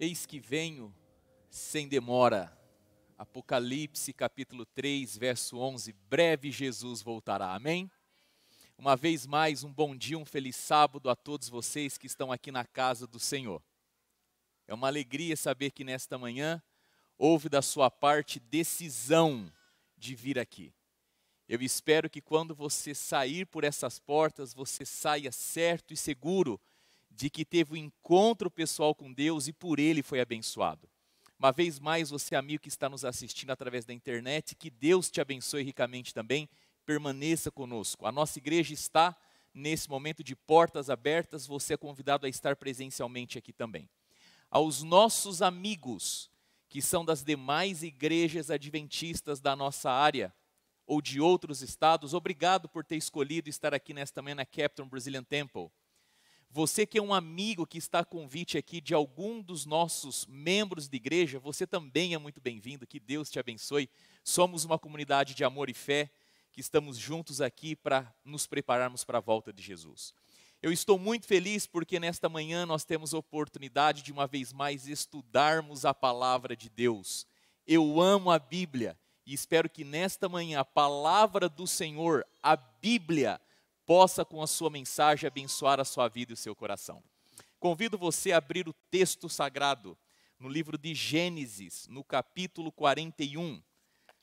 Eis que venho sem demora. Apocalipse capítulo 3, verso 11. Breve Jesus voltará. Amém? Uma vez mais, um bom dia, um feliz sábado a todos vocês que estão aqui na casa do Senhor. É uma alegria saber que nesta manhã houve da sua parte decisão de vir aqui. Eu espero que quando você sair por essas portas, você saia certo e seguro de que teve um encontro pessoal com Deus e por Ele foi abençoado. Uma vez mais, você amigo que está nos assistindo através da internet, que Deus te abençoe ricamente também, permaneça conosco. A nossa igreja está nesse momento de portas abertas, você é convidado a estar presencialmente aqui também. Aos nossos amigos que são das demais igrejas adventistas da nossa área, ou de outros estados, obrigado por ter escolhido estar aqui nesta manhã na Capitol Brazilian Temple. Você que é um amigo que está a convite aqui de algum dos nossos membros de igreja, você também é muito bem-vindo, que Deus te abençoe. Somos uma comunidade de amor e fé, que estamos juntos aqui para nos prepararmos para a volta de Jesus. Eu estou muito feliz porque nesta manhã nós temos a oportunidade de uma vez mais estudarmos a palavra de Deus. Eu amo a Bíblia e espero que nesta manhã a palavra do Senhor, a Bíblia, possa com a sua mensagem abençoar a sua vida e o seu coração. Convido você a abrir o texto sagrado no livro de Gênesis, no capítulo 41,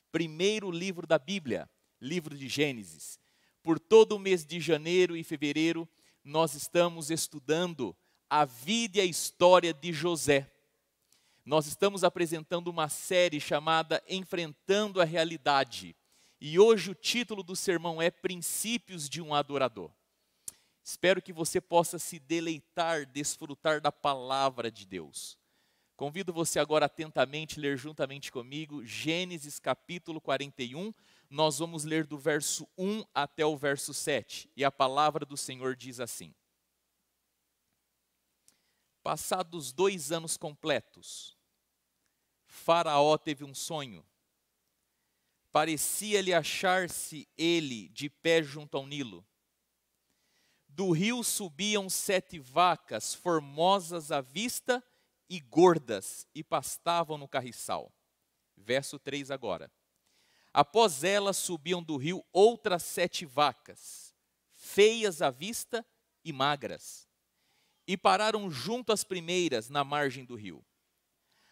primeiro livro da Bíblia, livro de Gênesis. Por todo o mês de janeiro e fevereiro, nós estamos estudando a vida e a história de José. Nós estamos apresentando uma série chamada Enfrentando a Realidade. E hoje o título do sermão é Princípios de um Adorador. Espero que você possa se deleitar, desfrutar da palavra de Deus. Convido você agora atentamente a ler juntamente comigo Gênesis capítulo 41. Nós vamos ler do verso 1 até o verso 7. E a palavra do Senhor diz assim: Passados 2 anos completos, Faraó teve um sonho. Parecia-lhe achar-se ele de pé junto ao Nilo. Do rio subiam 7 vacas, formosas à vista e gordas, e pastavam no carriçal. Verso 3 agora. Após elas subiam do rio outras 7 vacas, feias à vista e magras, e pararam junto às primeiras na margem do rio.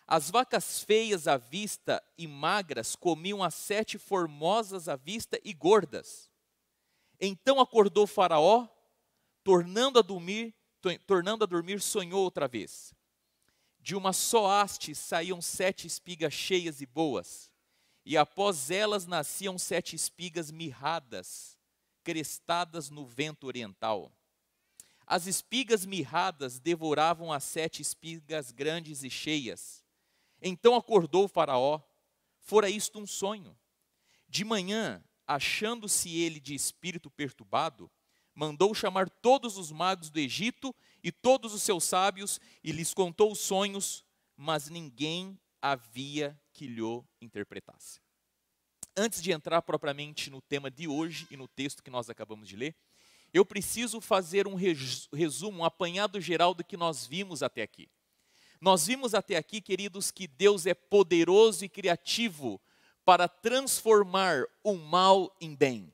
As vacas feias à vista e magras comiam as 7 formosas à vista e gordas. Então acordou Faraó, tornando a dormir, sonhou outra vez. De uma só haste saíam 7 espigas cheias e boas, e após elas nasciam 7 espigas mirradas, crestadas no vento oriental. As espigas mirradas devoravam as 7 espigas grandes e cheias. Então acordou o Faraó, fora isto um sonho. De manhã, achando-se ele de espírito perturbado, mandou chamar todos os magos do Egito e todos os seus sábios, e lhes contou os sonhos, mas ninguém havia que lhe interpretasse. Antes de entrar propriamente no tema de hoje e no texto que nós acabamos de ler, eu preciso fazer um resumo, um apanhado geral do que nós vimos até aqui. Nós vimos até aqui, queridos, que Deus é poderoso e criativo para transformar o mal em bem.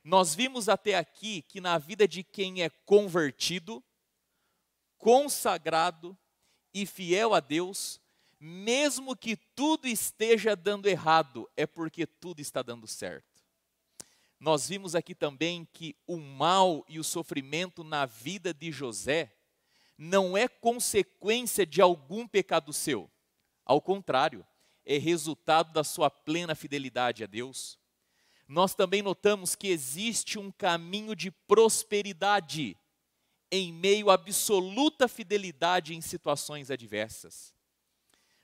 Nós vimos até aqui que na vida de quem é convertido, consagrado e fiel a Deus, mesmo que tudo esteja dando errado, é porque tudo está dando certo. Nós vimos aqui também que o mal e o sofrimento na vida de José não é consequência de algum pecado seu. Ao contrário, é resultado da sua plena fidelidade a Deus. Nós também notamos que existe um caminho de prosperidade em meio à absoluta fidelidade em situações adversas.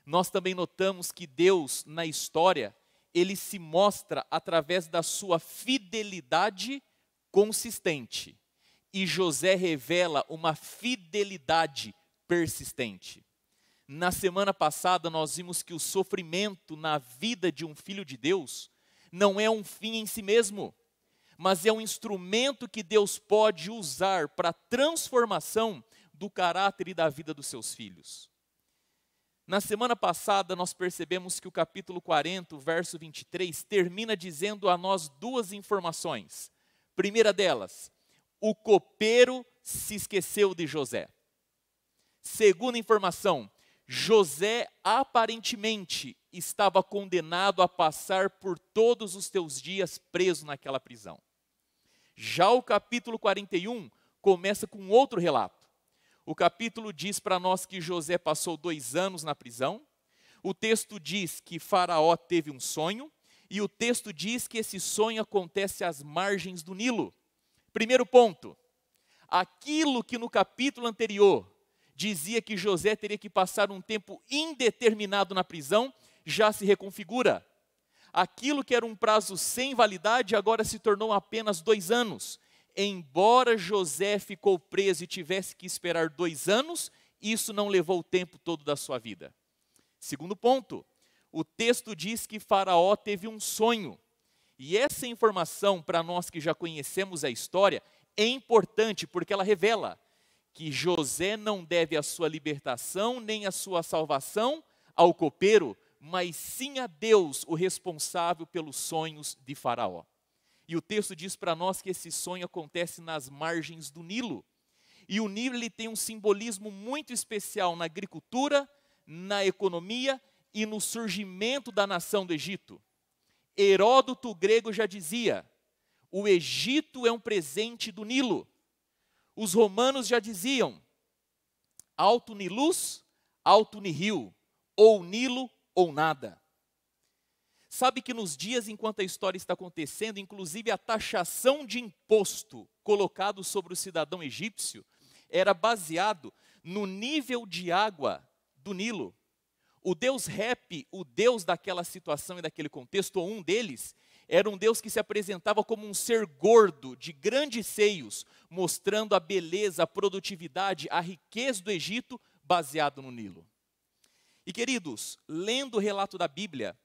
Nós também notamos que Deus, na história, ele se mostra através da sua fidelidade consistente. E José revela uma fidelidade persistente. Na semana passada nós vimos que o sofrimento na vida de um filho de Deus não é um fim em si mesmo, mas é um instrumento que Deus pode usar para a transformação do caráter e da vida dos seus filhos. Na semana passada, nós percebemos que o capítulo 40, o verso 23, termina dizendo a nós duas informações. Primeira delas, o copeiro se esqueceu de José. Segunda informação, José aparentemente estava condenado a passar por todos os teus dias preso naquela prisão. Já o capítulo 41 começa com outro relato. O capítulo diz para nós que José passou 2 anos na prisão. O texto diz que Faraó teve um sonho. E o texto diz que esse sonho acontece às margens do Nilo. Primeiro ponto, aquilo que no capítulo anterior dizia que José teria que passar um tempo indeterminado na prisão, já se reconfigura. Aquilo que era um prazo sem validade, agora se tornou apenas 2 anos. Embora José ficou preso e tivesse que esperar 2 anos, isso não levou o tempo todo da sua vida. Segundo ponto, o texto diz que Faraó teve um sonho. E essa informação, para nós que já conhecemos a história, é importante porque ela revela que José não deve a sua libertação nem a sua salvação ao copeiro, mas sim a Deus, o responsável pelos sonhos de Faraó. E o texto diz para nós que esse sonho acontece nas margens do Nilo. E o Nilo ele tem um simbolismo muito especial na agricultura, na economia e no surgimento da nação do Egito. Heródoto o grego já dizia, o Egito é um presente do Nilo. Os romanos já diziam, alto Nilus, alto Nihil, ou Nilo ou nada. Sabe que nos dias enquanto a história está acontecendo, inclusive a taxação de imposto colocado sobre o cidadão egípcio era baseado no nível de água do Nilo. O deus Rep, o deus daquela situação e daquele contexto, ou um deles, era um deus que se apresentava como um ser gordo, de grandes seios, mostrando a beleza, a produtividade, a riqueza do Egito, baseado no Nilo. E queridos, lendo o relato da Bíblia,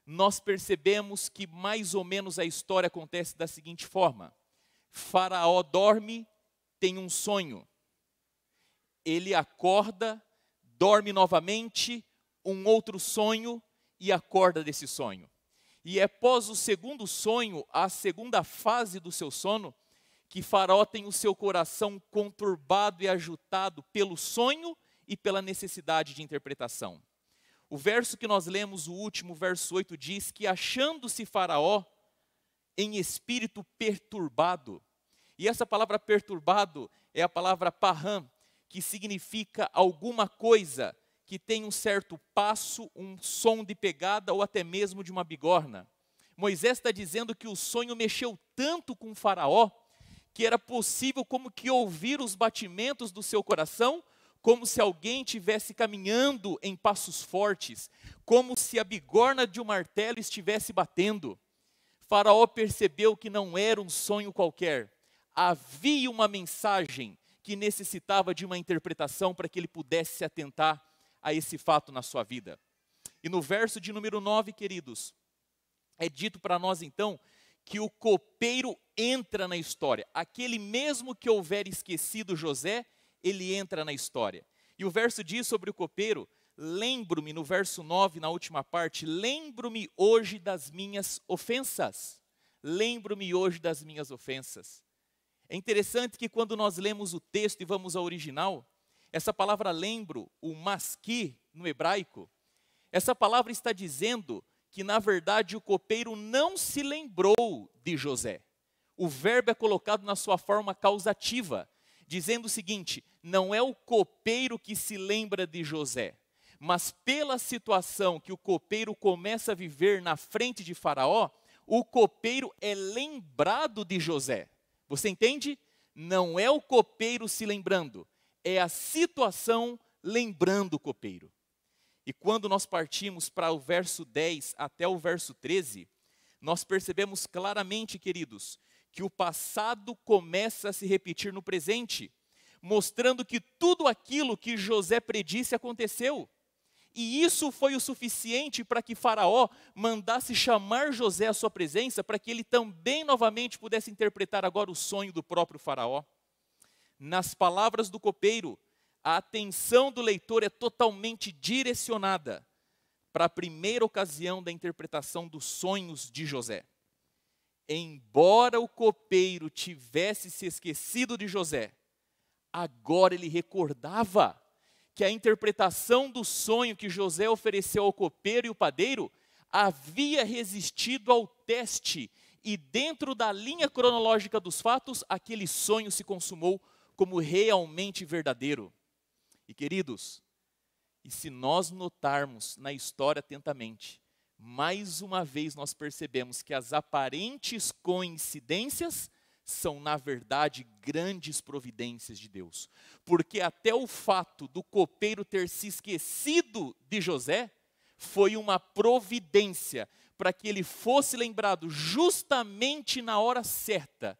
nós percebemos que mais ou menos a história acontece da seguinte forma. Faraó dorme, tem um sonho. Ele acorda, dorme novamente, um outro sonho e acorda desse sonho. E é após o segundo sonho, a segunda fase do seu sono, que Faraó tem o seu coração conturbado e agitado pelo sonho e pela necessidade de interpretação. O verso que nós lemos, o último, verso 8, diz que achando-se Faraó em espírito perturbado, e essa palavra perturbado é a palavra parram, que significa alguma coisa que tem um certo passo, um som de pegada ou até mesmo de uma bigorna. Moisés está dizendo que o sonho mexeu tanto com Faraó, que era possível como que ouvir os batimentos do seu coração, como se alguém estivesse caminhando em passos fortes, como se a bigorna de um martelo estivesse batendo. Faraó percebeu que não era um sonho qualquer, havia uma mensagem que necessitava de uma interpretação para que ele pudesse se atentar a esse fato na sua vida. E no verso de número 9, queridos, é dito para nós então que o copeiro entra na história. Aquele mesmo que houver esquecido José, ele entra na história. E o verso diz sobre o copeiro, lembro-me, no verso 9, na última parte, lembro-me hoje das minhas ofensas. Lembro-me hoje das minhas ofensas. É interessante que quando nós lemos o texto e vamos ao original, essa palavra lembro, o masqui no hebraico, essa palavra está dizendo que na verdade o copeiro não se lembrou de José. O verbo é colocado na sua forma causativa, dizendo o seguinte, não é o copeiro que se lembra de José, mas pela situação que o copeiro começa a viver na frente de Faraó, o copeiro é lembrado de José. Você entende? Não é o copeiro se lembrando, é a situação lembrando o copeiro. E quando nós partimos para o verso 10 até o verso 13, nós percebemos claramente, queridos, que o passado começa a se repetir no presente, mostrando que tudo aquilo que José predisse aconteceu. E isso foi o suficiente para que Faraó mandasse chamar José à sua presença, para que ele também novamente pudesse interpretar agora o sonho do próprio Faraó. Nas palavras do copeiro, a atenção do leitor é totalmente direcionada para a primeira ocasião da interpretação dos sonhos de José. Embora o copeiro tivesse se esquecido de José, agora ele recordava que a interpretação do sonho que José ofereceu ao copeiro e o padeiro havia resistido ao teste, e dentro da linha cronológica dos fatos, aquele sonho se consumou como realmente verdadeiro. E queridos, e se nós notarmos na história atentamente, mais uma vez nós percebemos que as aparentes coincidências são, na verdade, grandes providências de Deus. Porque até o fato do copeiro ter se esquecido de José foi uma providência para que ele fosse lembrado justamente na hora certa,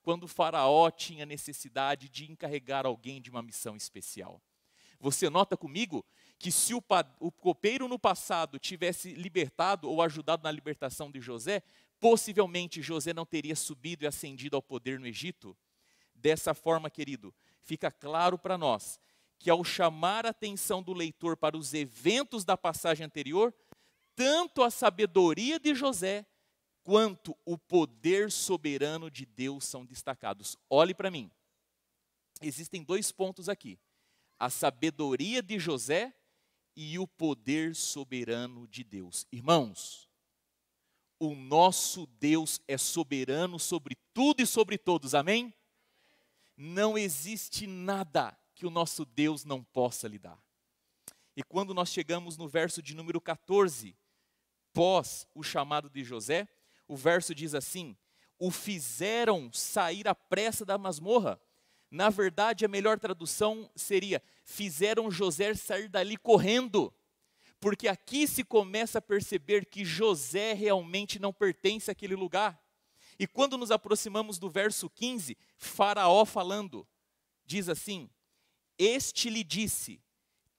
quando o faraó tinha necessidade de encarregar alguém de uma missão especial. Você nota comigo que se o copeiro no passado tivesse libertado ou ajudado na libertação de José, possivelmente José não teria subido e ascendido ao poder no Egito. Dessa forma, querido, fica claro para nós que ao chamar a atenção do leitor para os eventos da passagem anterior, tanto a sabedoria de José quanto o poder soberano de Deus são destacados. Olhe para mim. Existem 2 pontos aqui: a sabedoria de José e o poder soberano de Deus. Irmãos, o nosso Deus é soberano sobre tudo e sobre todos, amém? Não existe nada que o nosso Deus não possa lhe dar. E quando nós chegamos no verso de número 14, pós o chamado de José, o verso diz assim: o fizeram sair à pressa da masmorra. Na verdade, a melhor tradução seria: fizeram José sair dali correndo. Porque aqui se começa a perceber que José realmente não pertence àquele lugar. E quando nos aproximamos do verso 15, Faraó falando, diz assim: este lhe disse,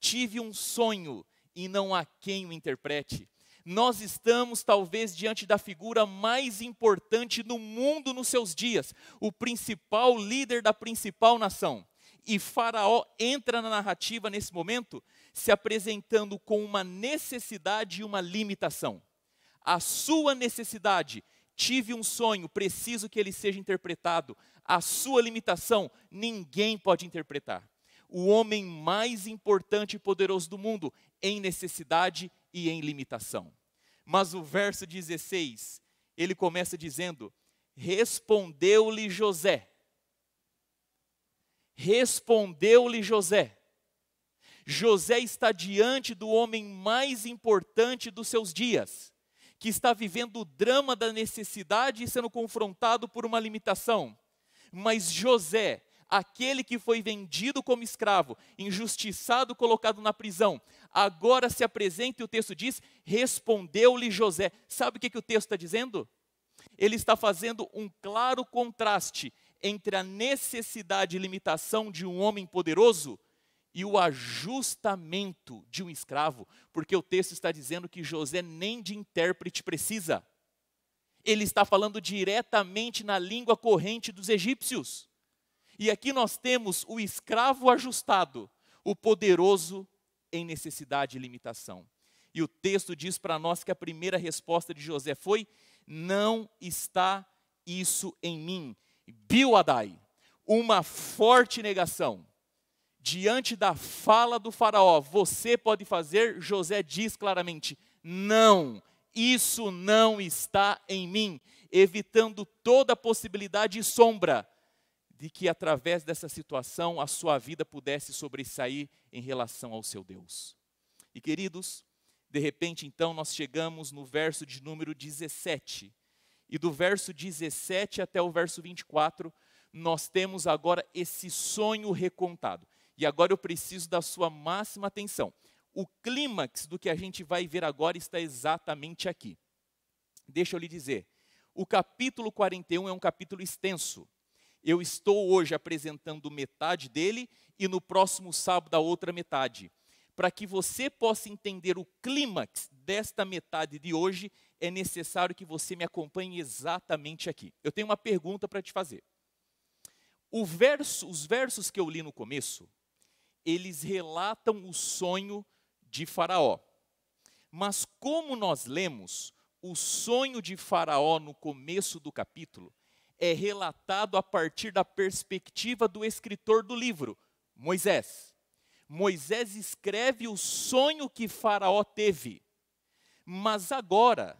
tive um sonho e não há quem o interprete. Nós estamos talvez diante da figura mais importante no mundo nos seus dias, o principal líder da principal nação. E Faraó entra na narrativa nesse momento, se apresentando com uma necessidade e uma limitação. A sua necessidade: tive um sonho, preciso que ele seja interpretado. A sua limitação: ninguém pode interpretar. O homem mais importante e poderoso do mundo, em necessidade e em limitação. Mas o verso 16, ele começa dizendo: respondeu-lhe José. Respondeu-lhe José. José está diante do homem mais importante dos seus dias, que está vivendo o drama da necessidade e sendo confrontado por uma limitação. Mas José, aquele que foi vendido como escravo, injustiçado, colocado na prisão, agora se apresenta e o texto diz: respondeu-lhe José. Sabe o que o texto está dizendo? Ele está fazendo um claro contraste entre a necessidade e limitação de um homem poderoso e o ajustamento de um escravo, porque o texto está dizendo que José nem de intérprete precisa. Ele está falando diretamente na língua corrente dos egípcios. E aqui nós temos o escravo ajustado, o poderoso em necessidade e limitação. E o texto diz para nós que a primeira resposta de José foi: não está isso em mim. Bilhadai, uma forte negação. Diante da fala do faraó, você pode fazer, José diz claramente: não, isso não está em mim, evitando toda possibilidade e sombra de que através dessa situação a sua vida pudesse sobressair em relação ao seu Deus. E queridos, de repente então nós chegamos no verso de número 17, e do verso 17 até o verso 24, nós temos agora esse sonho recontado. E agora eu preciso da sua máxima atenção. O clímax do que a gente vai ver agora está exatamente aqui. Deixa eu lhe dizer, o capítulo 41 é um capítulo extenso. Eu estou hoje apresentando metade dele e no próximo sábado a outra metade. Para que você possa entender o clímax desta metade de hoje, é necessário que você me acompanhe exatamente aqui. Eu tenho uma pergunta para te fazer. Os versos que eu li no começo, eles relatam o sonho de Faraó. Mas como nós lemos, o sonho de Faraó no começo do capítulo é relatado a partir da perspectiva do escritor do livro, Moisés. Moisés escreve o sonho que Faraó teve, mas agora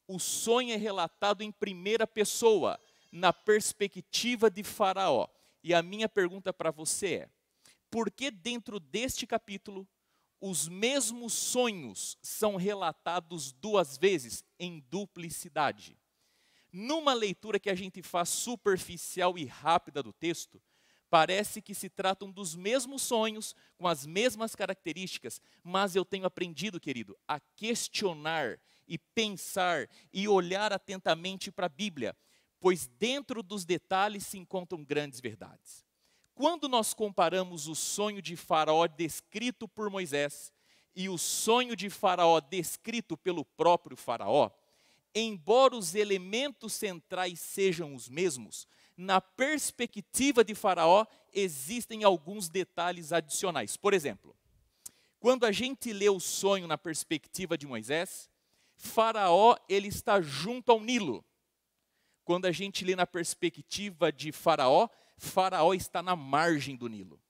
o sonho é relatado em primeira pessoa, na perspectiva de Faraó. E a minha pergunta para você é: por que dentro deste capítulo os mesmos sonhos são relatados duas vezes, em duplicidade? Numa leitura que a gente faz superficial e rápida do texto, parece que se tratam dos mesmos sonhos, com as mesmas características, mas eu tenho aprendido, querido, a questionar e pensar e olhar atentamente para a Bíblia, pois dentro dos detalhes se encontram grandes verdades. Quando nós comparamos o sonho de Faraó descrito por Moisés e o sonho de Faraó descrito pelo próprio Faraó, embora os elementos centrais sejam os mesmos, na perspectiva de Faraó existem alguns detalhes adicionais. Por exemplo, quando a gente lê o sonho na perspectiva de Moisés, Faraó ele está junto ao Nilo. Quando a gente lê na perspectiva de Faraó, Faraó está na margem do Nilo.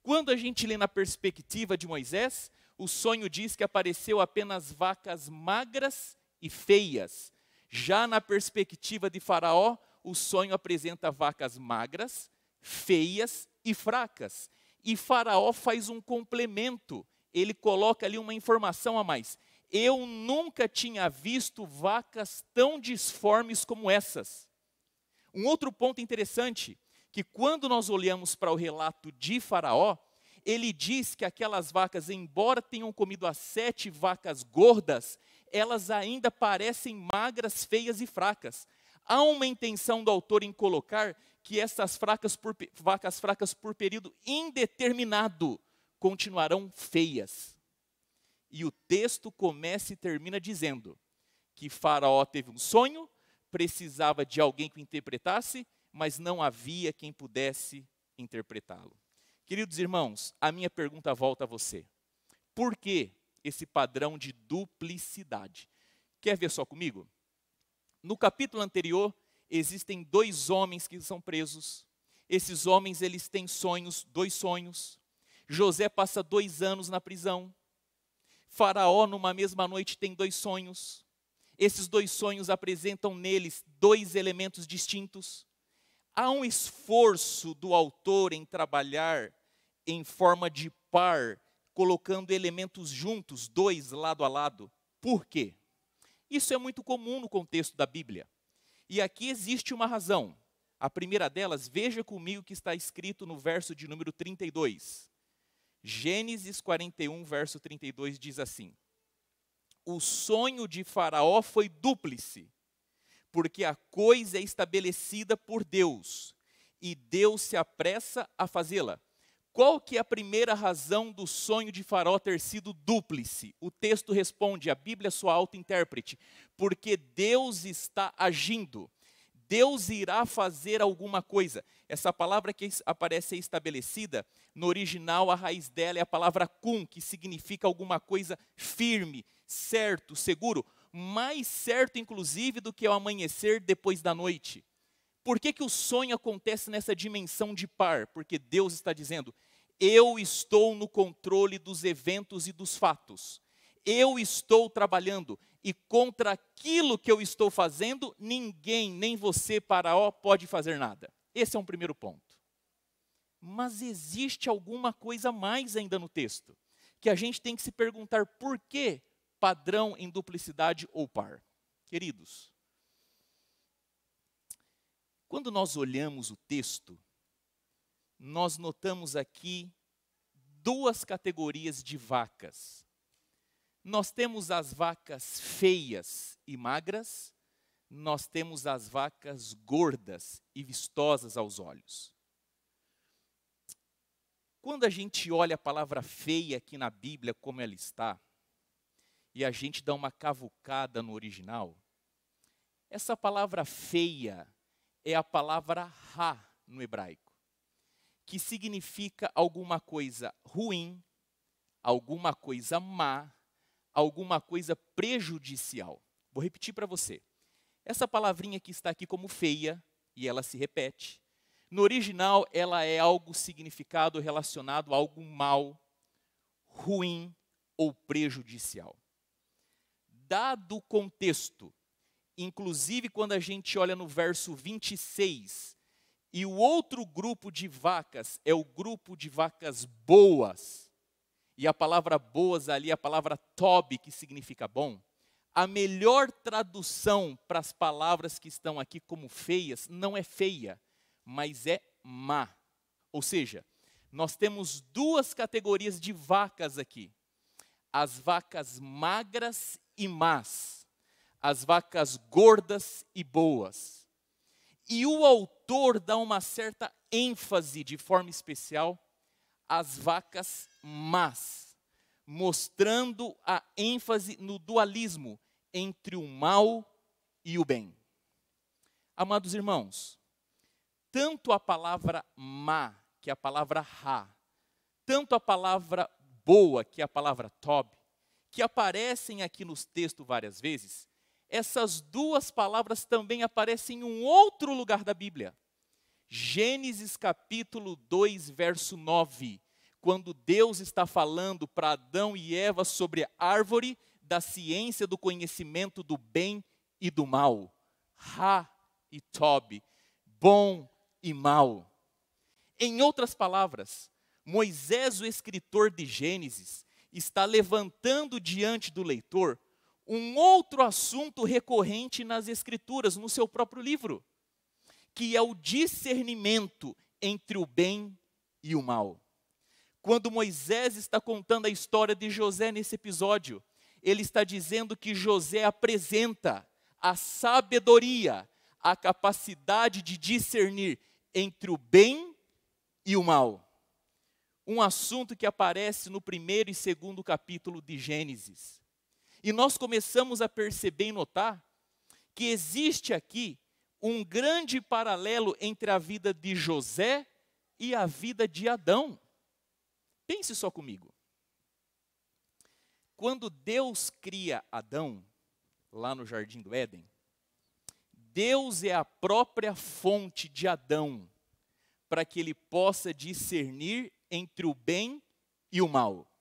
Quando a gente lê na perspectiva de Moisés, o sonho diz que apareceu apenas vacas magras e feias. Já na perspectiva de Faraó, o sonho apresenta vacas magras, feias e fracas. E Faraó faz um complemento, ele coloca ali uma informação a mais. Eu nunca tinha visto vacas tão disformes como essas. Um outro ponto interessante, que quando nós olhamos para o relato de Faraó, ele diz que aquelas vacas, embora tenham comido as 7 vacas gordas, elas ainda parecem magras, feias e fracas. Há uma intenção do autor em colocar que essas vacas fracas por período indeterminado continuarão feias. E o texto começa e termina dizendo que Faraó teve um sonho, precisava de alguém que o interpretasse, mas não havia quem pudesse interpretá-lo. Queridos irmãos, a minha pergunta volta a você. Por que esse padrão de duplicidade? Quer ver só comigo? No capítulo anterior, existem 2 homens que são presos. Esses homens, eles têm sonhos, 2 sonhos. José passa 2 anos na prisão. Faraó, numa mesma noite, tem 2 sonhos. Esses 2 sonhos apresentam neles 2 elementos distintos. Há um esforço do autor em trabalhar em forma de par, colocando elementos juntos, 2 lado a lado. Por quê? Isso é muito comum no contexto da Bíblia. E aqui existe uma razão. A primeira delas, veja comigo o que está escrito no verso de número 32. Gênesis 41, verso 32 diz assim: o sonho de Faraó foi dúplice, porque a coisa é estabelecida por Deus, e Deus se apressa a fazê-la. Qual que é a primeira razão do sonho de Faraó ter sido dúplice? O texto responde, a Bíblia é sua auto-intérprete, porque Deus está agindo. Deus irá fazer alguma coisa. Essa palavra que aparece aí estabelecida, no original a raiz dela é a palavra cum, que significa alguma coisa firme, certo, seguro, mais certo inclusive do que o amanhecer depois da noite. Por que que o sonho acontece nessa dimensão de par? Porque Deus está dizendo, eu estou no controle dos eventos e dos fatos. Eu estou trabalhando e contra aquilo que eu estou fazendo, ninguém, nem você, Faraó, pode fazer nada. Esse é um primeiro ponto. Mas existe alguma coisa mais ainda no texto, que a gente tem que se perguntar por que padrão em duplicidade ou par. Queridos, quando nós olhamos o texto, nós notamos aqui 2 categorias de vacas. Nós temos as vacas feias e magras, nós temos as vacas gordas e vistosas aos olhos. Quando a gente olha a palavra feia aqui na Bíblia como ela está, e a gente dá uma cavucada no original, essa palavra feia é a palavra ra no hebraico, que significa alguma coisa ruim, alguma coisa má, alguma coisa prejudicial. Vou repetir para você. Essa palavrinha que está aqui como feia, e ela se repete, no original ela é algo significado relacionado a algo mal, ruim ou prejudicial. Dado o contexto, inclusive quando a gente olha no verso 26, e o outro grupo de vacas é o grupo de vacas boas, e a palavra boas ali é a palavra tob, que significa bom. A melhor tradução para as palavras que estão aqui como feias não é feia, mas é má. Ou seja, nós temos duas categorias de vacas aqui. As vacas magras e más. As vacas gordas e boas. E o autor dá uma certa ênfase de forma especial às vacas más, mostrando a ênfase no dualismo entre o mal e o bem. Amados irmãos, tanto a palavra má, que é a palavra ra, tanto a palavra boa, que é a palavra tob, que aparecem aqui nos textos várias vezes, essas duas palavras também aparecem em um outro lugar da Bíblia. Gênesis capítulo 2, verso 9, quando Deus está falando para Adão e Eva sobre a árvore da ciência do conhecimento do bem e do mal. Ra e Tob, bom e mal. Em outras palavras, Moisés, o escritor de Gênesis, está levantando diante do leitor um outro assunto recorrente nas Escrituras, no seu próprio livro, que é o discernimento entre o bem e o mal. Quando Moisés está contando a história de José nesse episódio, ele está dizendo que José apresenta a sabedoria, a capacidade de discernir entre o bem e o mal. Um assunto que aparece no primeiro e segundo capítulo de Gênesis. E nós começamos a perceber e notar que existe aqui um grande paralelo entre a vida de José e a vida de Adão. Pense só comigo. Quando Deus cria Adão, lá no Jardim do Éden, Deus é a própria fonte de Adão, para que ele possa discernir entre o bem e o mal.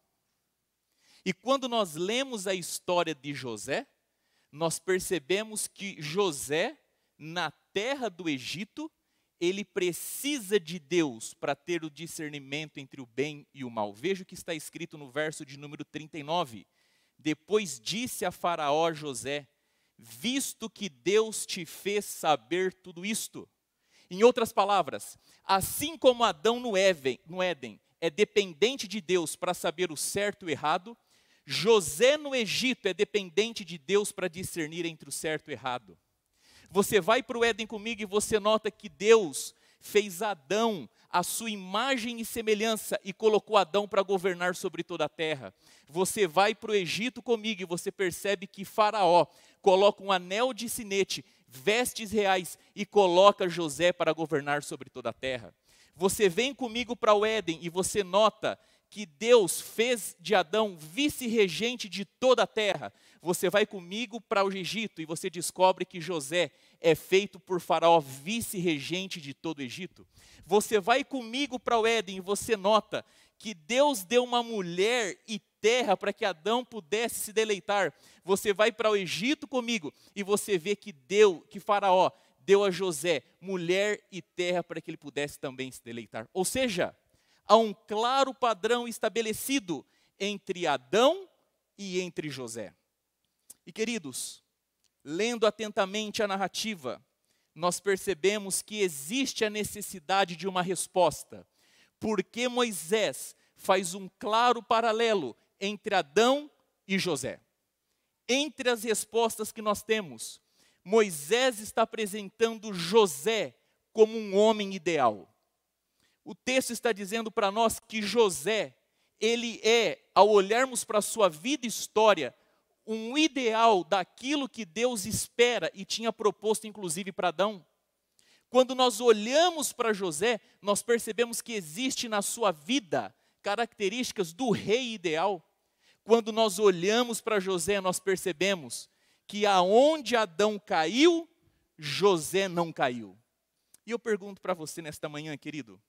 E quando nós lemos a história de José, nós percebemos que José, na terra do Egito, ele precisa de Deus para ter o discernimento entre o bem e o mal. Veja o que está escrito no verso de número 39. Depois disse a Faraó José, visto que Deus te fez saber tudo isto. Em outras palavras, assim como Adão no Éden é dependente de Deus para saber o certo e o errado, José no Egito é dependente de Deus para discernir entre o certo e o errado. Você vai para o Éden comigo e você nota que Deus fez Adão à sua imagem e semelhança e colocou Adão para governar sobre toda a terra. Você vai para o Egito comigo e você percebe que Faraó coloca um anel de sinete, vestes reais e coloca José para governar sobre toda a terra. Você vem comigo para o Éden e você nota que Deus fez de Adão vice-regente de toda a terra. Você vai comigo para o Egito e você descobre que José é feito por Faraó vice-regente de todo o Egito. Você vai comigo para o Éden e você nota que Deus deu uma mulher e terra para que Adão pudesse se deleitar. Você vai para o Egito comigo e você vê que Faraó deu a José mulher e terra para que ele pudesse também se deleitar. Ou seja, há um claro padrão estabelecido entre Adão e entre José. E queridos, lendo atentamente a narrativa, nós percebemos que existe a necessidade de uma resposta, porque Moisés faz um claro paralelo entre Adão e José. Entre as respostas que nós temos, Moisés está apresentando José como um homem ideal. O texto está dizendo para nós que José, ele é, ao olharmos para a sua vida e história, um ideal daquilo que Deus espera e tinha proposto inclusive para Adão. Quando nós olhamos para José, nós percebemos que existe na sua vida características do rei ideal. Quando nós olhamos para José, nós percebemos que aonde Adão caiu, José não caiu. E eu pergunto para você nesta manhã, querido,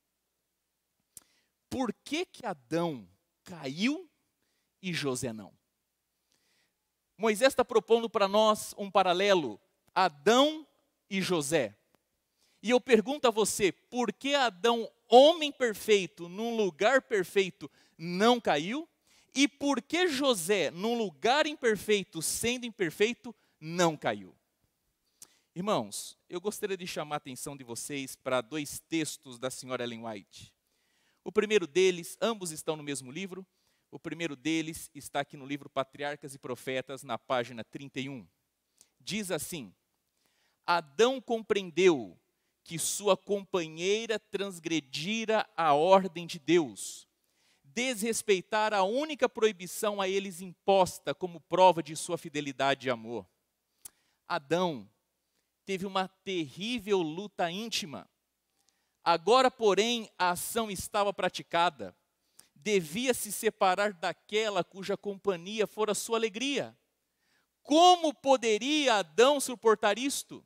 por que Adão caiu e José não? Moisés está propondo para nós um paralelo, Adão e José. E eu pergunto a você, por que Adão, homem perfeito, num lugar perfeito, não caiu? E por que José, num lugar imperfeito, sendo imperfeito, não caiu? Irmãos, eu gostaria de chamar a atenção de vocês para 2 textos da senhora Ellen White. O primeiro deles, ambos estão no mesmo livro. O primeiro deles está aqui no livro Patriarcas e Profetas, na página 31. Diz assim: Adão compreendeu que sua companheira transgredira a ordem de Deus, desrespeitar a única proibição a eles imposta como prova de sua fidelidade e amor. Adão teve uma terrível luta íntima. Agora, porém, a ação estava praticada. Devia se separar daquela cuja companhia fora sua alegria. Como poderia Adão suportar isto?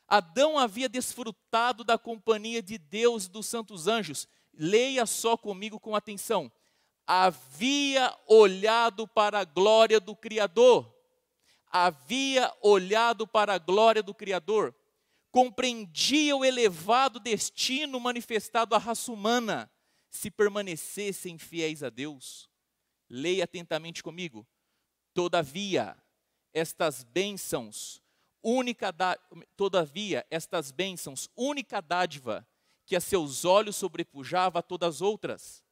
Adão havia desfrutado da companhia de Deus e dos santos anjos. Leia só comigo com atenção. Havia olhado para a glória do Criador. Havia olhado para a glória do Criador. Compreendia o elevado destino manifestado à raça humana, se permanecessem fiéis a Deus. Leia atentamente comigo. Todavia, estas bênçãos, única dádiva que a seus olhos sobrepujava a todas as outras.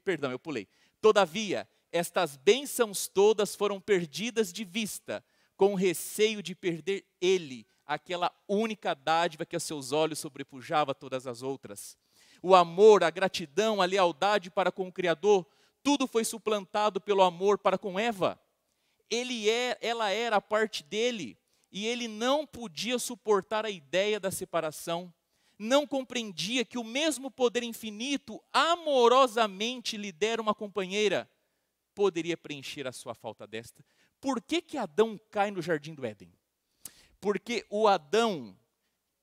Perdão, eu pulei. Todavia, estas bênçãos todas foram perdidas de vista, com receio de perder ele, aquela única dádiva que a seus olhos sobrepujava a todas as outras. O amor, a gratidão, a lealdade para com o Criador, tudo foi suplantado pelo amor para com Eva. Ela era a parte dele, e ele não podia suportar a ideia da separação. Não compreendia que o mesmo poder infinito, amorosamente lhe dera uma companheira, poderia preencher a sua falta desta. Por que Adão cai no jardim do Éden? Porque o Adão,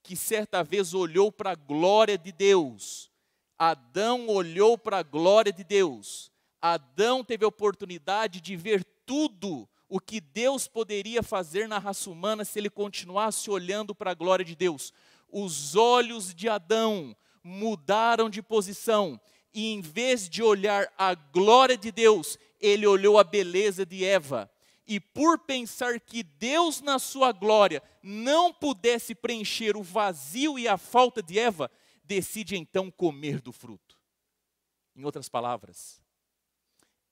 que certa vez olhou para a glória de Deus, Adão olhou para a glória de Deus, Adão teve a oportunidade de ver tudo o que Deus poderia fazer na raça humana se ele continuasse olhando para a glória de Deus. Os olhos de Adão mudaram de posição, e em vez de olhar a glória de Deus, ele olhou a beleza de Eva. E por pensar que Deus na sua glória não pudesse preencher o vazio e a falta de Eva, decide então comer do fruto. Em outras palavras,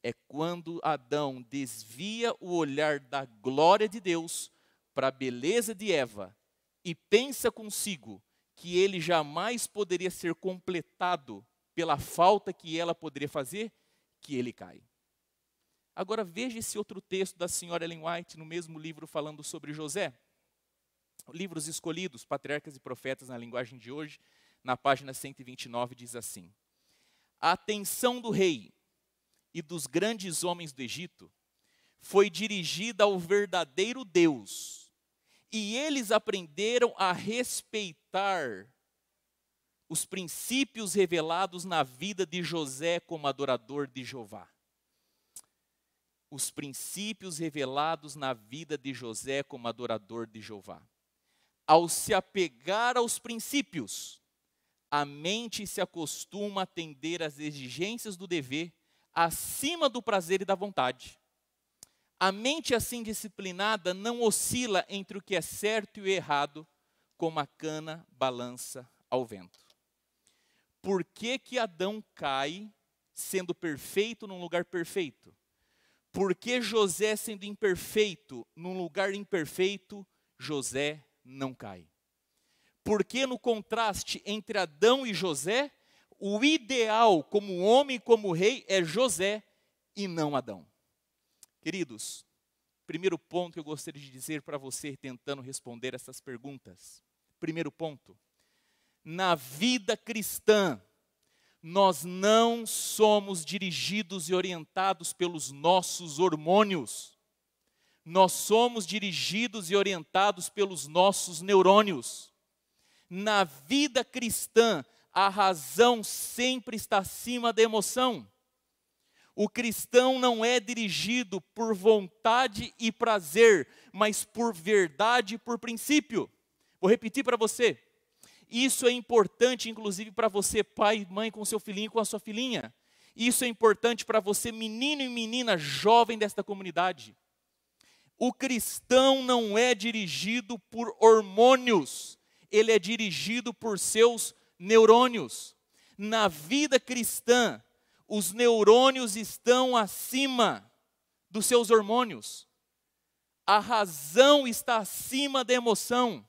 é quando Adão desvia o olhar da glória de Deus para a beleza de Eva e pensa consigo que ele jamais poderia ser completado pela falta que ela poderia fazer, que ele cai. Agora veja esse outro texto da senhora Ellen White, no mesmo livro falando sobre José. Livros Escolhidos, Patriarcas e Profetas na linguagem de hoje, na página 129, diz assim: a atenção do rei e dos grandes homens do Egito foi dirigida ao verdadeiro Deus, e eles aprenderam a respeitar os princípios revelados na vida de José como adorador de Jeová. Os princípios revelados na vida de José como adorador de Jeová. Ao se apegar aos princípios, a mente se acostuma a atender às exigências do dever acima do prazer e da vontade. A mente assim disciplinada não oscila entre o que é certo e o errado, como a cana balança ao vento. Por que Adão cai sendo perfeito num lugar perfeito? Por que José, sendo imperfeito num lugar imperfeito, José não cai? Porque no contraste entre Adão e José, o ideal como homem e como rei é José e não Adão. Queridos, primeiro ponto que eu gostaria de dizer para você, tentando responder essas perguntas. primeiro ponto. Na vida cristã, nós não somos dirigidos e orientados pelos nossos hormônios. Nós somos dirigidos e orientados pelos nossos neurônios. Na vida cristã, a razão sempre está acima da emoção. O cristão não é dirigido por vontade e prazer, mas por verdade e por princípio. Vou repetir para você. Isso é importante, inclusive, para você, pai e mãe, com seu filhinho, com a sua filhinha. Isso é importante para você, menino e menina, jovem desta comunidade. O cristão não é dirigido por hormônios, ele é dirigido por seus neurônios. Na vida cristã, os neurônios estão acima dos seus hormônios. A razão está acima da emoção.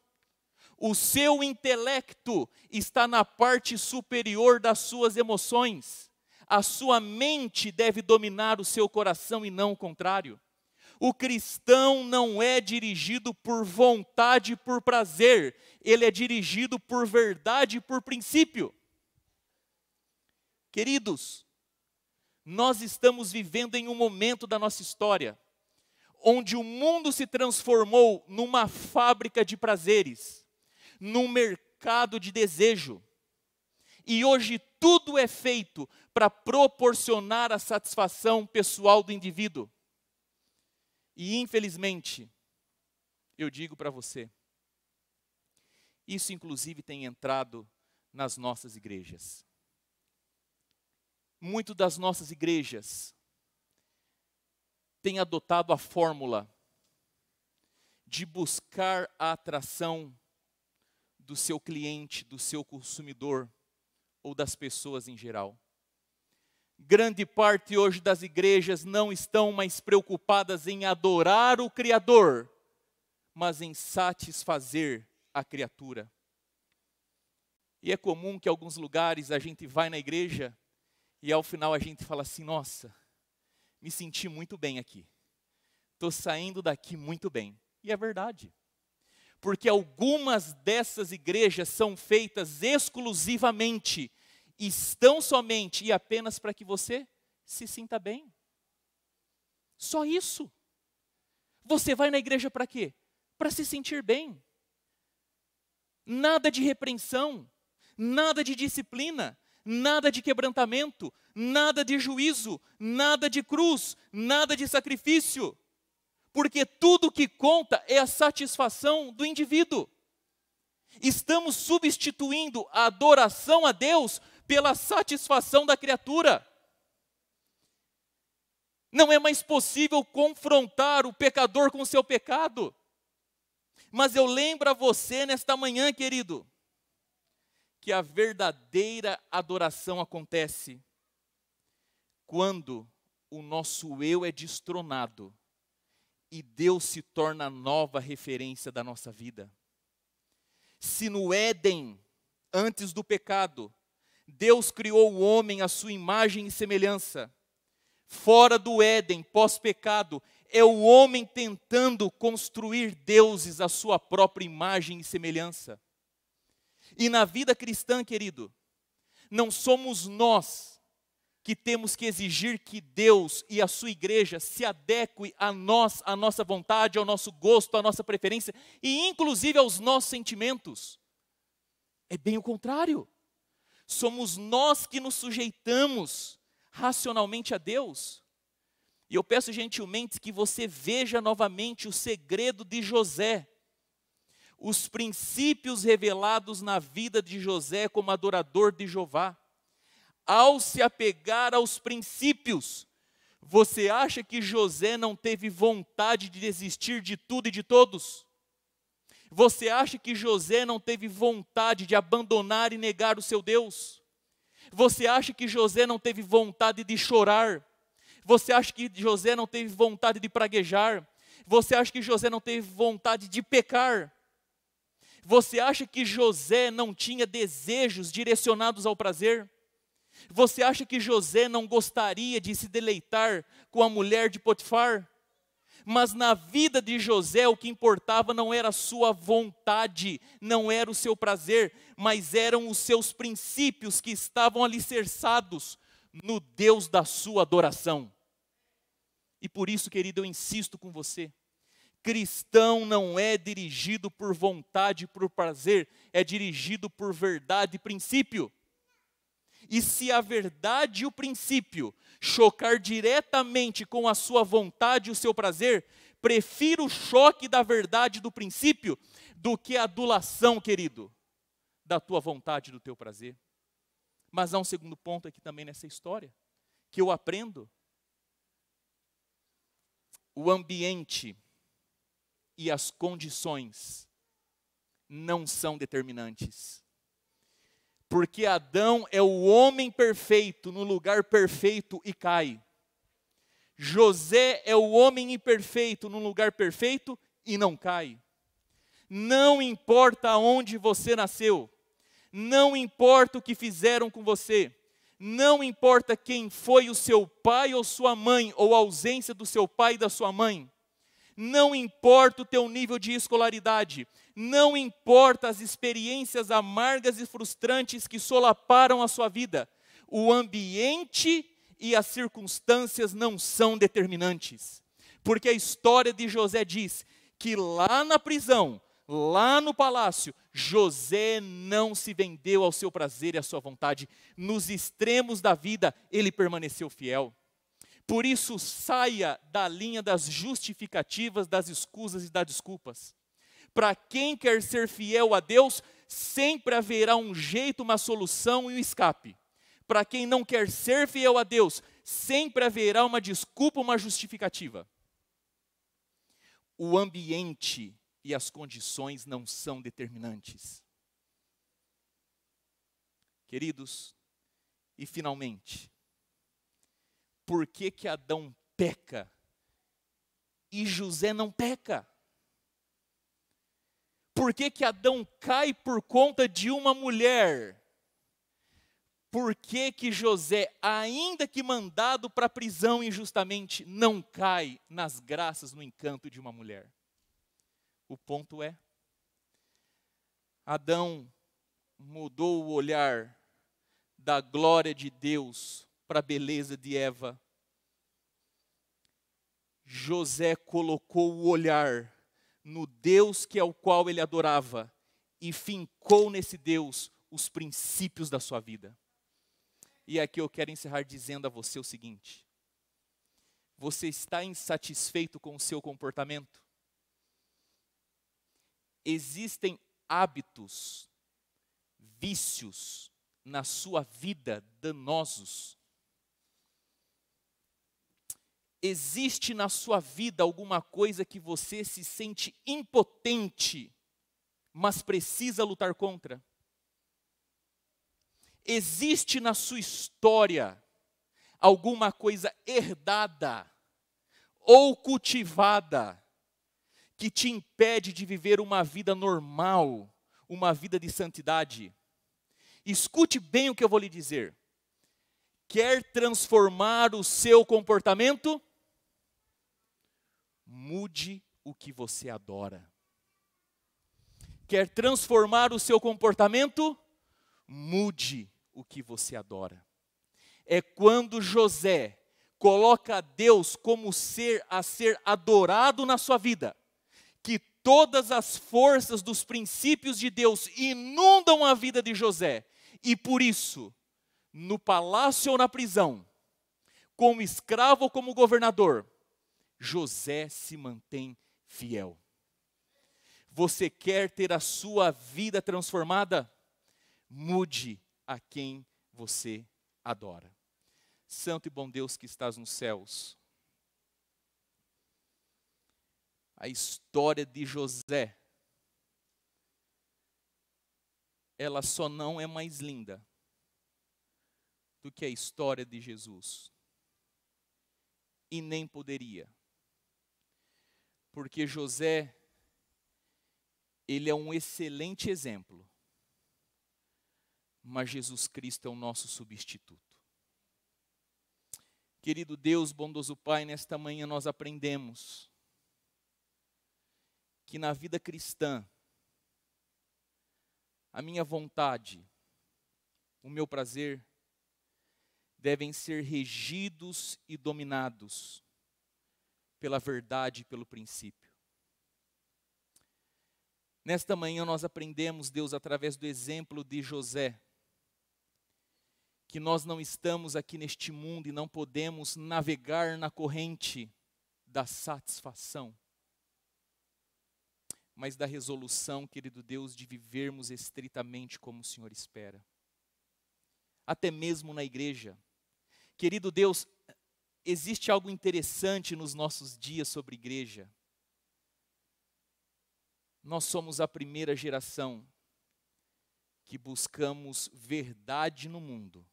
O seu intelecto está na parte superior das suas emoções. A sua mente deve dominar o seu coração e não o contrário. O cristão não é dirigido por vontade e por prazer, ele é dirigido por verdade e por princípio. Queridos, nós estamos vivendo em um momento da nossa história, onde o mundo se transformou numa fábrica de prazeres, num mercado de desejo. E hoje tudo é feito para proporcionar a satisfação pessoal do indivíduo. E infelizmente, eu digo para você, isso inclusive tem entrado nas nossas igrejas. Muito das nossas igrejas têm adotado a fórmula de buscar a atração do seu cliente, do seu consumidor ou das pessoas em geral. Grande parte hoje das igrejas não estão mais preocupadas em adorar o Criador, mas em satisfazer a criatura. E é comum que em alguns lugares a gente vai na igreja e ao final a gente fala assim, nossa, me senti muito bem aqui. Estou saindo daqui muito bem. E é verdade. Porque algumas dessas igrejas são feitas exclusivamente, estão somente e apenas para que você se sinta bem. Só isso. Você vai na igreja para quê? Para se sentir bem. Nada de repreensão, nada de disciplina, nada de quebrantamento, nada de juízo, nada de cruz, nada de sacrifício. Porque tudo que conta é a satisfação do indivíduo. Estamos substituindo a adoração a Deus pela satisfação da criatura. Não é mais possível confrontar o pecador com o seu pecado. Mas eu lembro a você nesta manhã, querido, que a verdadeira adoração acontece quando o nosso eu é destronado e Deus se torna a nova referência da nossa vida. Se no Éden, antes do pecado, Deus criou o homem à sua imagem e semelhança, fora do Éden, pós-pecado, é o homem tentando construir deuses à sua própria imagem e semelhança. E na vida cristã, querido, não somos nós que temos que exigir que Deus e a sua igreja se adequem a nós, à nossa vontade, ao nosso gosto, à nossa preferência e inclusive aos nossos sentimentos. É bem o contrário. Somos nós que nos sujeitamos racionalmente a Deus. E eu peço gentilmente que você veja novamente o segredo de José. Os princípios revelados na vida de José como adorador de Jeová. Ao se apegar aos princípios, você acha que José não teve vontade de desistir de tudo e de todos? Você acha que José não teve vontade de abandonar e negar o seu Deus? Você acha que José não teve vontade de chorar? Você acha que José não teve vontade de praguejar? Você acha que José não teve vontade de pecar? Você acha que José não tinha desejos direcionados ao prazer? Você acha que José não gostaria de se deleitar com a mulher de Potifar? Mas na vida de José o que importava não era a sua vontade, não era o seu prazer, mas eram os seus princípios que estavam alicerçados no Deus da sua adoração. E por isso, querido, eu insisto com você. Cristão não é dirigido por vontade e por prazer, é dirigido por verdade e princípio. E se a verdade e o princípio chocar diretamente com a sua vontade e o seu prazer, prefiro o choque da verdade e do princípio do que a adulação, querido, da tua vontade e do teu prazer. Mas há um segundo ponto aqui também nessa história, que eu aprendo. O ambiente e as condições não são determinantes. Porque Adão é o homem perfeito no lugar perfeito e cai. José é o homem imperfeito no lugar perfeito e não cai. Não importa onde você nasceu, não importa o que fizeram com você, não importa quem foi o seu pai ou sua mãe, ou a ausência do seu pai e da sua mãe, não importa o teu nível de escolaridade, não importa as experiências amargas e frustrantes que solaparam a sua vida, o ambiente e as circunstâncias não são determinantes. Porque a história de José diz que lá na prisão, lá no palácio, José não se vendeu ao seu prazer e à sua vontade. Nos extremos da vida, ele permaneceu fiel. Por isso, saia da linha das justificativas, das escusas e das desculpas. Para quem quer ser fiel a Deus, sempre haverá um jeito, uma solução e um escape. Para quem não quer ser fiel a Deus, sempre haverá uma desculpa, uma justificativa. O ambiente e as condições não são determinantes. Queridos, e finalmente, por que que Adão peca e José não peca? Por que que Adão cai por conta de uma mulher? Por que que José, ainda que mandado para a prisão injustamente, não cai nas graças, no encanto de uma mulher? O ponto é, Adão mudou o olhar da glória de Deus para a beleza de Eva. José colocou o olhar no Deus que é o qual ele adorava e fincou nesse Deus os princípios da sua vida. E aqui eu quero encerrar dizendo a você o seguinte: você está insatisfeito com o seu comportamento? Existem hábitos, vícios na sua vida danosos? Existe na sua vida alguma coisa que você se sente impotente, mas precisa lutar contra? Existe na sua história alguma coisa herdada ou cultivada que te impede de viver uma vida normal, uma vida de santidade? Escute bem o que eu vou lhe dizer. Quer transformar o seu comportamento? Mude o que você adora. Quer transformar o seu comportamento? Mude o que você adora. É quando José coloca Deus como ser a ser adorado na sua vida, que todas as forças dos princípios de Deus inundam a vida de José. E por isso, no palácio ou na prisão, como escravo ou como governador, José se mantém fiel. Você quer ter a sua vida transformada? Mude a quem você adora. Santo e bom Deus que estás nos céus, a história de José, ela só não é mais linda do que a história de Jesus. E nem poderia. Porque José, ele é um excelente exemplo, mas Jesus Cristo é o nosso substituto. Querido Deus, bondoso Pai, nesta manhã nós aprendemos que na vida cristã, a minha vontade, o meu prazer, devem ser regidos e dominados pela verdade e pelo princípio. Nesta manhã nós aprendemos, Deus, através do exemplo de José, que nós não estamos aqui neste mundo e não podemos navegar na corrente da satisfação, mas da resolução, querido Deus, de vivermos estritamente como o Senhor espera. Até mesmo na igreja. Querido Deus, existe algo interessante nos nossos dias sobre igreja. Nós somos a primeira geração que buscamos verdade no mundo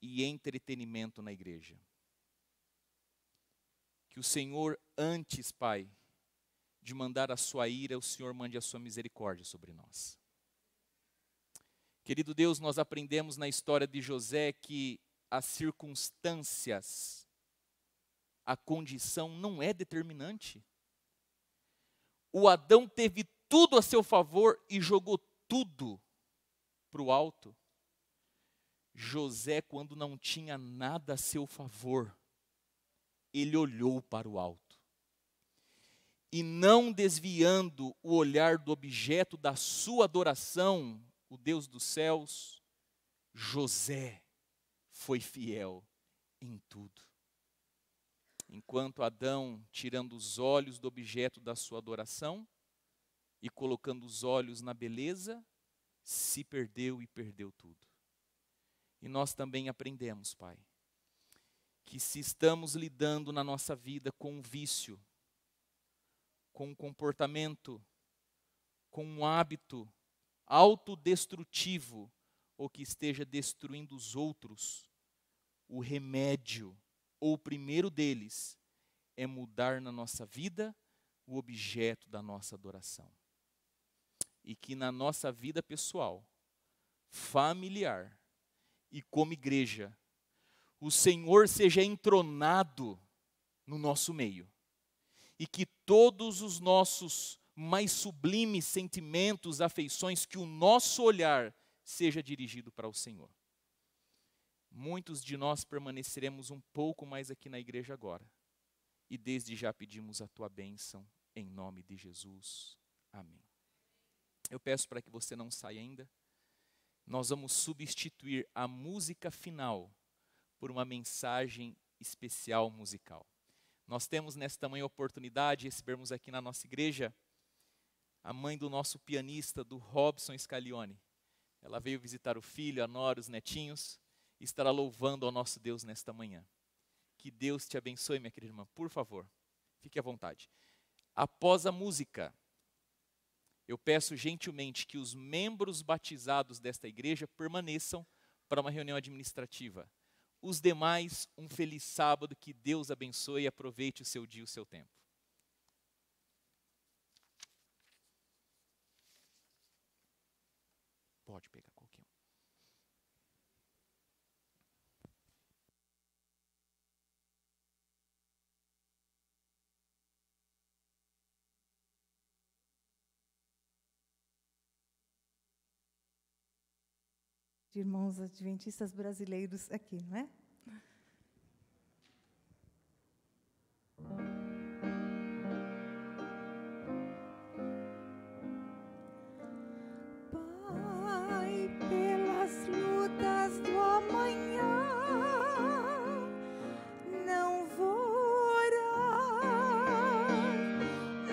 e entretenimento na igreja. Que o Senhor, antes, Pai, de mandar a sua ira, o Senhor mande a sua misericórdia sobre nós. Querido Deus, nós aprendemos na história de José que as circunstâncias, a condição não é determinante. O Adão teve tudo a seu favor e jogou tudo para o alto. José, quando não tinha nada a seu favor, ele olhou para o alto. E não desviando o olhar do objeto da sua adoração, o Deus dos céus, José foi fiel em tudo. Enquanto Adão, tirando os olhos do objeto da sua adoração e colocando os olhos na beleza, se perdeu e perdeu tudo. E nós também aprendemos, Pai, que se estamos lidando na nossa vida com um vício, com um comportamento, com um hábito autodestrutivo, ou que esteja destruindo os outros, o remédio, ou o primeiro deles, é mudar na nossa vida o objeto da nossa adoração. E que na nossa vida pessoal, familiar e como igreja, o Senhor seja entronado no nosso meio. E que todos os nossos mais sublimes sentimentos, afeições, que o nosso olhar seja dirigido para o Senhor. Muitos de nós permaneceremos um pouco mais aqui na igreja agora. E desde já pedimos a tua bênção, em nome de Jesus. Amém. Eu peço para que você não saia ainda. Nós vamos substituir a música final por uma mensagem especial musical. Nós temos nesta manhã a oportunidade de recebermos aqui na nossa igreja a mãe do nosso pianista, do Robson Scaglione. Ela veio visitar o filho, a nora, os netinhos, e estará louvando ao nosso Deus nesta manhã. Que Deus te abençoe, minha querida irmã. Por favor, fique à vontade. Após a música, eu peço gentilmente que os membros batizados desta igreja permaneçam para uma reunião administrativa. Os demais, um feliz sábado, que Deus abençoe e aproveite o seu dia e o seu tempo. Pode pegar qualquer um. De irmãos adventistas brasileiros aqui, não é? Pai, pelas lutas do amanhã, não vou orar,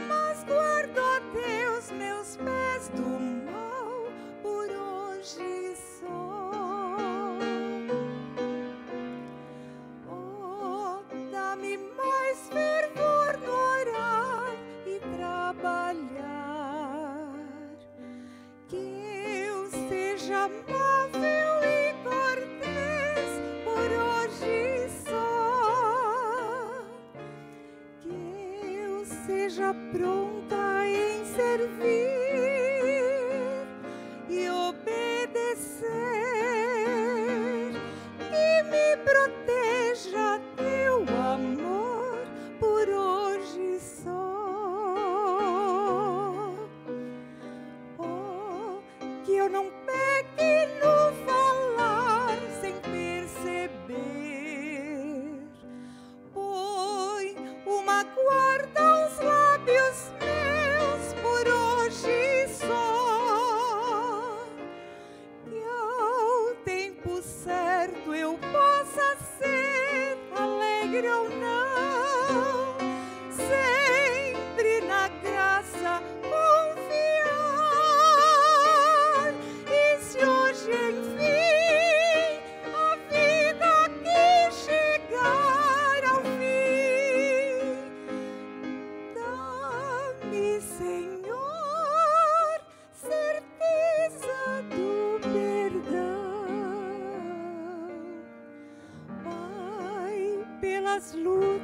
mas guardo a Deus meus pés do mal por hoje só. Dá-me mais fervor no orar e trabalhar, que eu seja amável e cortês por hoje só, que eu seja pronta em servir e obedecer, que me proteja teu amor por hoje só. eu não peque no falar sem perceber. Põe uma guarda aos lábios meus por hoje só, que ao tempo certo eu possa ser alegre ou não, sempre na graça confiar. E se hoje enfim a vida aqui chegar ao fim, dá-me, Senhor, certeza do perdão. Pai, pelas luzes